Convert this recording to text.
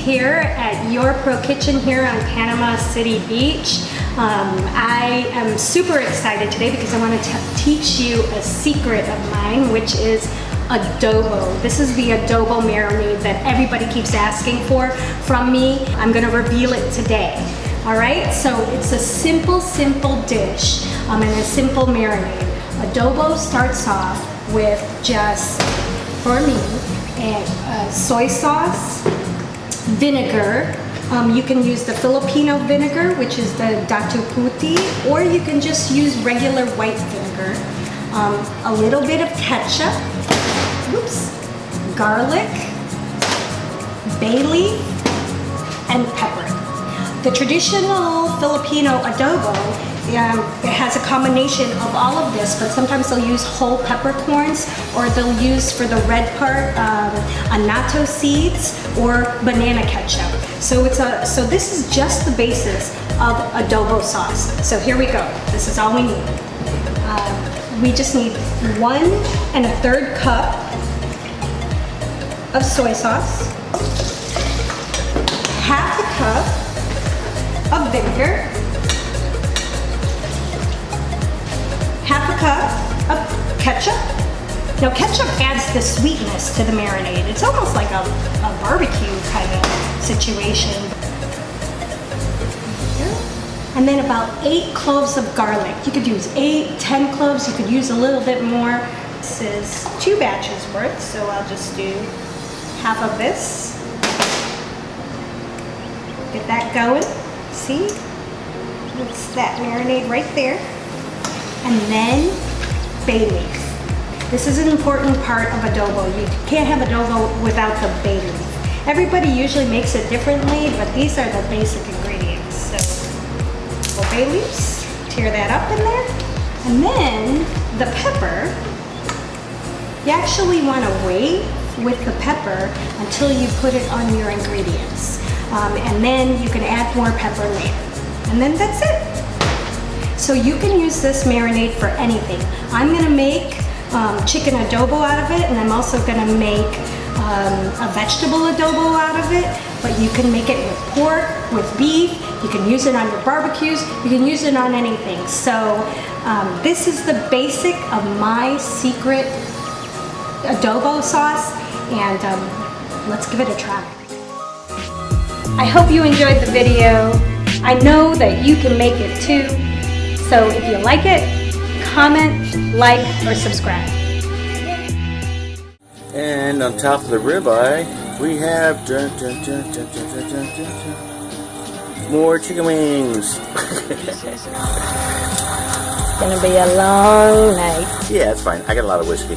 here at Your Pro Kitchen here on Panama City Beach. I am super excited today because I want to teach you a secret of mine, which is adobo. This is the adobo marinade that everybody keeps asking for from me. I'm going to reveal it today. All right, so it's a simple dish and a simple marinade. Adobo starts off with just, for me, soy sauce, vinegar. You can use the Filipino vinegar, which is the Datu Puti, or you can just use regular white vinegar. A little bit of ketchup, garlic, bay leaf, and pepper. The traditional Filipino adobo, it has a combination of all of this, but sometimes they'll use whole peppercorns, or they'll use for the red part annatto seeds or banana ketchup. So this is just the basis of adobo sauce. So here we go. This is all we need. We just need 1 1/3 cup of soy sauce, half a cup of vinegar, half a cup of ketchup. Now ketchup adds the sweetness to the marinade. It's almost like a barbecue kind of situation. And then about 8 cloves of garlic. You could use 8, 10 cloves. You could use a little bit more. This is 2 batches worth, so I'll just do half of this. Get that going. See? It's that marinade right there. And then bay leaf. This is an important part of adobo. You can't have adobo without the bay leaf. Everybody usually makes it differently, but these are the basic ingredients. So bay leaves, tear that up in there. And then the pepper, you actually want to wait with the pepper until you put it on your ingredients. And then you can add more pepper later. And then that's it. So you can use this marinade for anything. I'm gonna make chicken adobo out of it, and I'm also gonna make a vegetable adobo out of it, but you can make it with pork, with beef, you can use it on your barbecues, you can use it on anything. So this is the basic of my secret adobo sauce, and let's give it a try. I hope you enjoyed the video. I know that you can make it too. So if you like it, comment, like, or subscribe. And on top of the ribeye, we have more chicken wings. It's gonna be a long night. Yeah, it's fine. I got a lot of whiskey.